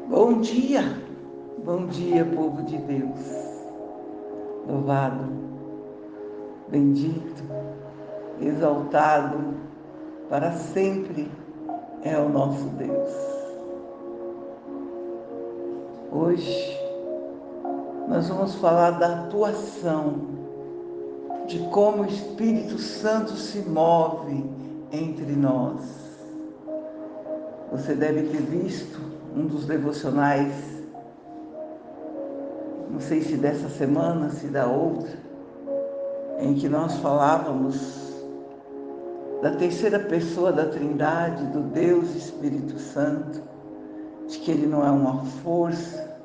Bom dia, povo de Deus. Louvado, bendito, exaltado para sempre é o nosso Deus. Hoje nós vamos falar da atuação, de como o Espírito Santo se move entre nós. Você deve ter visto um dos devocionais, não sei se dessa semana, se da outra, em que nós falávamos da terceira pessoa da Trindade, do Deus Espírito Santo, de que Ele não é uma força,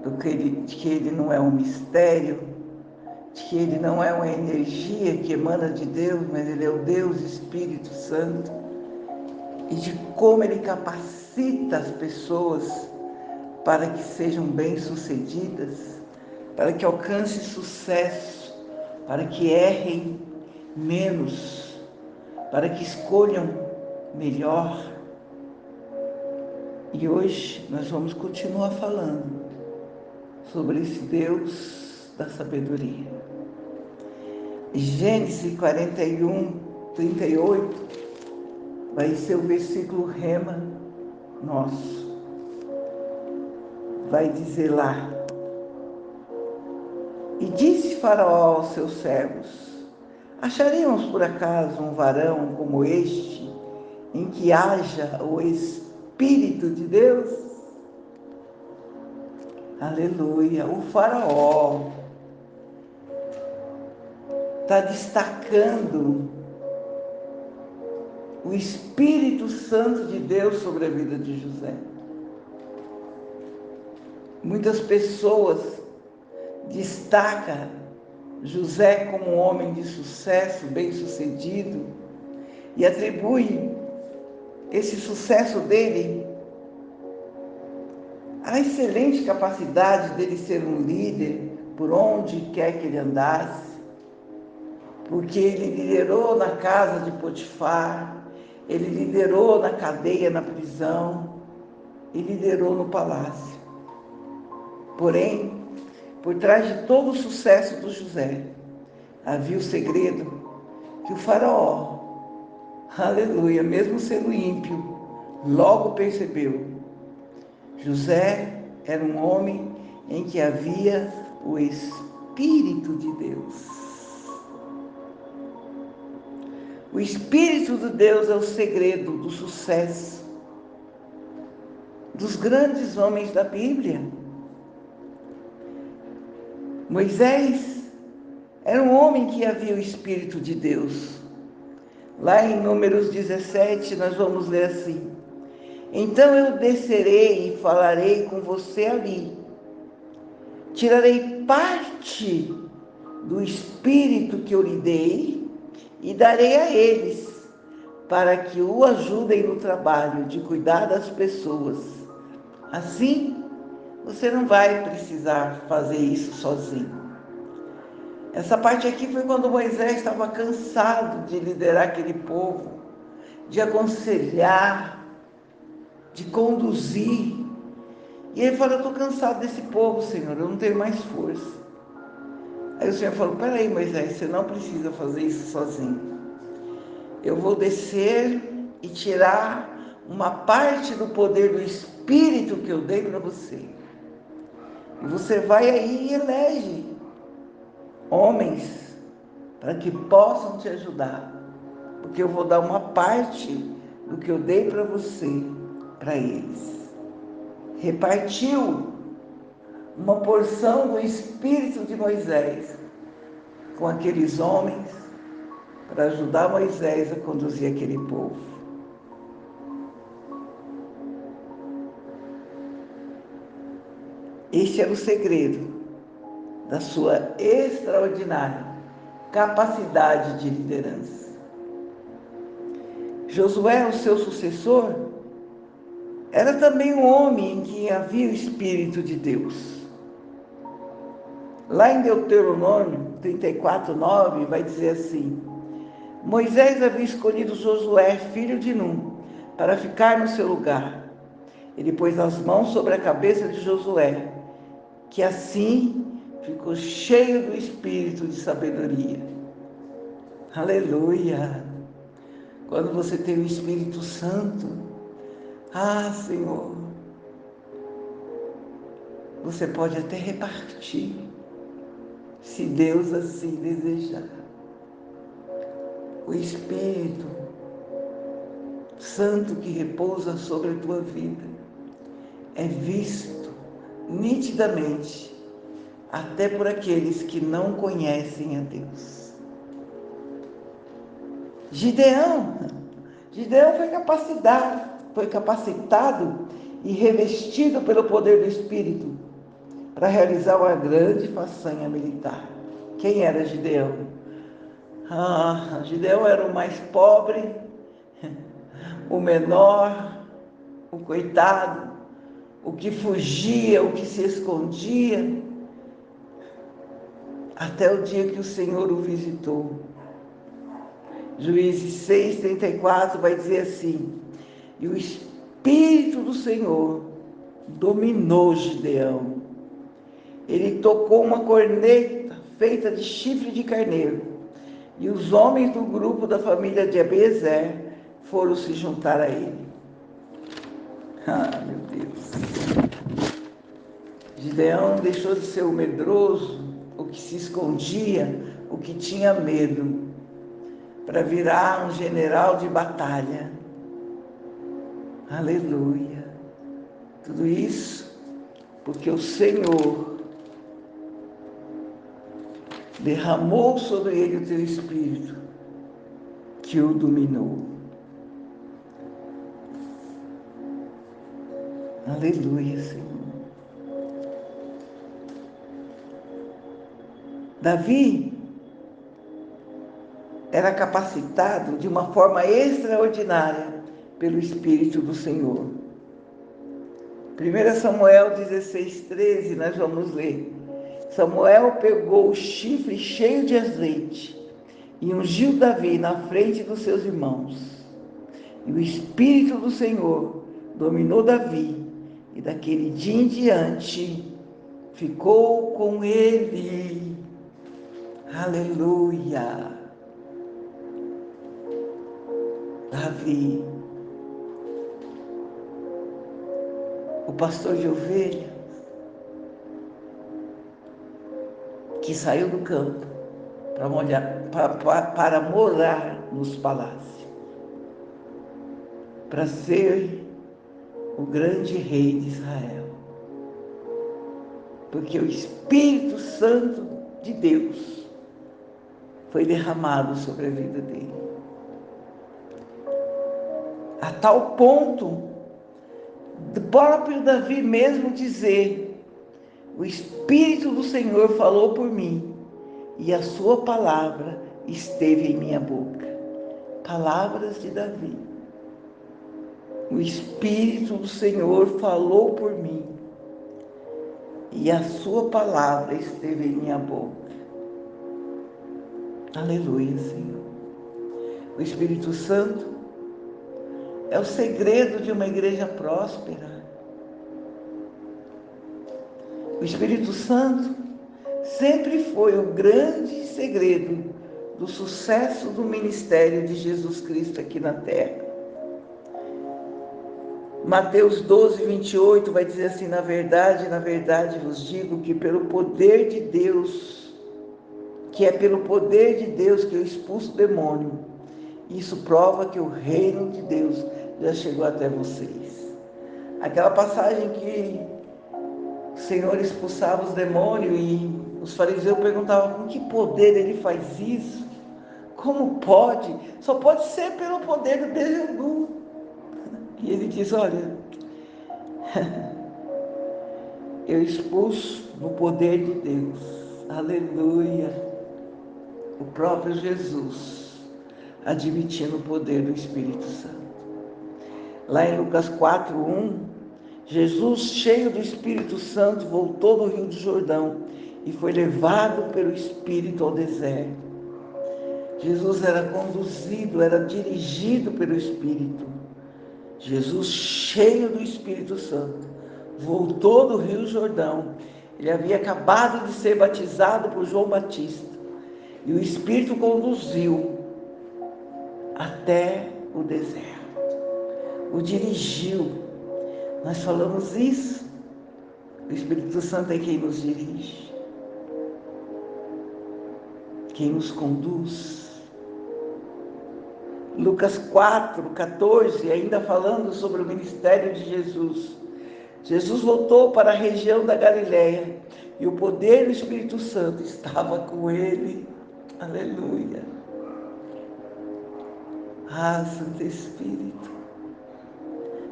de que Ele não é um mistério, de que Ele não é uma energia que emana de Deus, mas Ele é o Deus Espírito Santo, e de como Ele capacita as pessoas para que sejam bem-sucedidas, para que alcancem sucesso, para que errem menos, para que escolham melhor. E hoje nós vamos continuar falando sobre esse Deus da sabedoria. Gênesis 41, 38 vai ser o versículo rema nosso. Vai dizer lá: E disse Faraó aos seus servos: Acharíamos por acaso um varão como este, em que haja o Espírito de Deus? Aleluia! O Faraó está destacando o Espírito Santo de Deus sobre a vida de José. Muitas pessoas destacam José como um homem de sucesso, bem-sucedido, e atribuem esse sucesso dele à excelente capacidade dele ser um líder por onde quer que ele andasse, porque ele liderou na casa de Potifar, ele liderou na cadeia, na prisão, e liderou no palácio. Porém, por trás de todo o sucesso do José, havia o segredo que o Faraó, aleluia, mesmo sendo ímpio, logo percebeu. José era um homem em que havia o Espírito de Deus. O Espírito de Deus é o segredo do sucesso dos grandes homens da Bíblia. Moisés era um homem que havia o Espírito de Deus. Lá em Números 17, nós vamos ler assim: Então eu descerei e falarei com você ali. Tirarei parte do Espírito que eu lhe dei e darei a eles, para que o ajudem no trabalho de cuidar das pessoas. Assim, você não vai precisar fazer isso sozinho. Essa parte aqui foi quando Moisés estava cansado de liderar aquele povo, de aconselhar, de conduzir. E ele falou: eu estou cansado desse povo, Senhor, eu não tenho mais força. Aí o Senhor falou: peraí, Moisés, você não precisa fazer isso sozinho. Eu vou descer e tirar uma parte do poder do Espírito que eu dei para você. E você vai aí e elege homens para que possam te ajudar, porque eu vou dar uma parte do que eu dei para você, para eles. Repartiu uma porção do Espírito de Moisés com aqueles homens para ajudar Moisés a conduzir aquele povo. Este era o segredo da sua extraordinária capacidade de liderança. Josué, o seu sucessor, era também um homem em que havia o Espírito de Deus. Lá em Deuteronômio 34:9 vai dizer assim: Moisés havia escolhido Josué, filho de Num, para ficar no seu lugar. Ele pôs as mãos sobre a cabeça de Josué, que assim ficou cheio do espírito de sabedoria. Aleluia! Quando você tem o Espírito Santo, Senhor, você pode até repartir, se Deus assim desejar. O Espírito Santo que repousa sobre a tua vida é visto nitidamente até por aqueles que não conhecem a Deus. Gideão foi capacitado e revestido pelo poder do Espírito para realizar uma grande façanha militar. Quem era Gideão? Gideão era o mais pobre, o menor, o coitado, o que fugia, o que se escondia, até o dia que o Senhor o visitou. Juízes 6:34 vai dizer assim: e o Espírito do Senhor dominou Gideão. Ele tocou uma corneta feita de chifre de carneiro, e os homens do grupo da família de Abiezer foram se juntar a ele. Meu Deus! Gideão deixou de ser o medroso, o que se escondia, o que tinha medo, para virar um general de batalha. Aleluia! Tudo isso porque o Senhor derramou sobre ele o teu Espírito, que o dominou. Aleluia, Senhor. Davi era capacitado de uma forma extraordinária pelo Espírito do Senhor. 1 Samuel 16:13, nós vamos ler. Samuel pegou o chifre cheio de azeite e ungiu Davi na frente dos seus irmãos. E o Espírito do Senhor dominou Davi, e daquele dia em diante ficou com ele. Aleluia! Davi, o pastor de ovelhas, que saiu do campo para morar nos palácios, para ser o grande rei de Israel. Porque o Espírito Santo de Deus foi derramado sobre a vida dele. A tal ponto do próprio Davi mesmo dizer: o Espírito do Senhor falou por mim e a sua palavra esteve em minha boca. Palavras de Davi. O Espírito do Senhor falou por mim e a sua palavra esteve em minha boca. Aleluia, Senhor. O Espírito Santo é o segredo de uma igreja próspera. O Espírito Santo sempre foi o grande segredo do sucesso do ministério de Jesus Cristo aqui na terra. Mateus 12:28 vai dizer assim: na verdade vos digo que pelo poder de Deus, que é pelo poder de Deus que eu expulso o demônio. Isso prova que o reino de Deus já chegou até vocês. Aquela passagem que o Senhor expulsava os demônios e os fariseus perguntavam: com que poder ele faz isso? Como pode? Só pode ser pelo poder do Beelzebul. E ele diz: olha, eu expulso no poder de Deus. Aleluia. O próprio Jesus admitindo o poder do Espírito Santo. Lá em Lucas 4:1, Jesus, cheio do Espírito Santo, voltou do Rio do Jordão e foi levado pelo Espírito ao deserto. Jesus era conduzido, era dirigido pelo Espírito. Jesus, cheio do Espírito Santo, voltou do Rio Jordão. Ele havia acabado de ser batizado por João Batista. E o Espírito conduziu até o deserto. O dirigiu. Nós falamos isso. O Espírito Santo é quem nos dirige, quem nos conduz. Lucas 4:14, ainda falando sobre o ministério de Jesus. Jesus voltou para a região da Galileia e o poder do Espírito Santo estava com ele. Aleluia. Ah, Santo Espírito.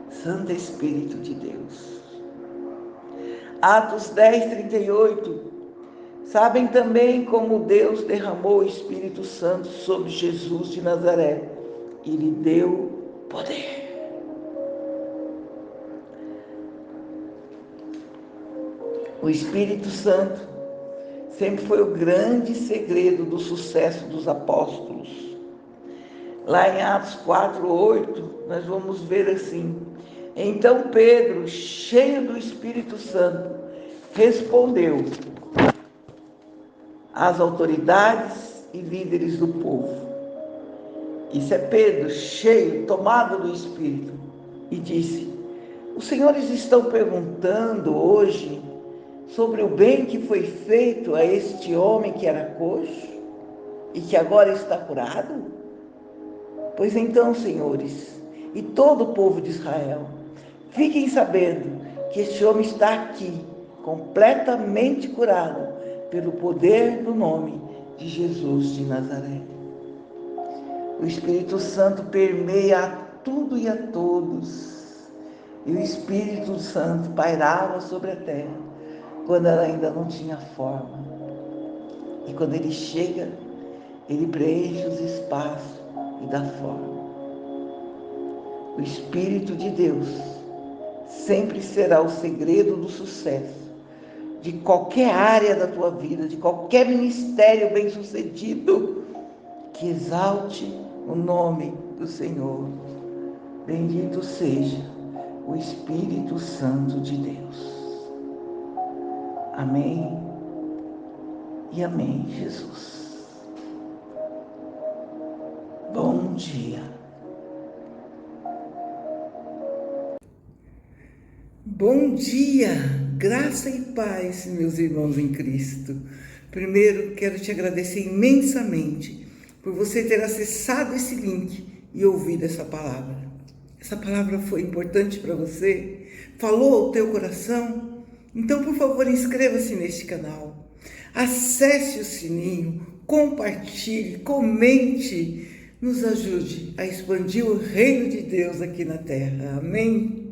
Santo Espírito de Deus. Atos 10:38. Sabem também como Deus derramou o Espírito Santo sobre Jesus de Nazaré e lhe deu poder. O Espírito Santo sempre foi o grande segredo do sucesso dos apóstolos. Lá em Atos 4:8, nós vamos ver assim: então Pedro, cheio do Espírito Santo, respondeu às autoridades e líderes do povo. Isso é Pedro, cheio, tomado do Espírito, e disse: os senhores estão perguntando hoje sobre o bem que foi feito a este homem que era coxo e que agora está curado? Pois então, senhores, e todo o povo de Israel, fiquem sabendo que este homem está aqui, completamente curado, pelo poder do nome de Jesus de Nazaré. O Espírito Santo permeia a tudo e a todos. E o Espírito Santo pairava sobre a terra quando ela ainda não tinha forma. E quando ele chega, ele preenche os espaços e dá forma. O Espírito de Deus sempre será o segredo do sucesso de qualquer área da tua vida, de qualquer ministério bem-sucedido que exalte o nome do Senhor. Bendito seja o Espírito Santo de Deus. Amém e amém, Jesus. Bom dia. Bom dia, graça e paz, meus irmãos em Cristo. Primeiro, quero te agradecer imensamente por você ter acessado esse link e ouvido essa palavra. Essa palavra foi importante para você? Falou ao teu coração? Então, por favor, inscreva-se neste canal. Acesse o sininho, compartilhe, comente. Nos ajude a expandir o reino de Deus aqui na terra. Amém?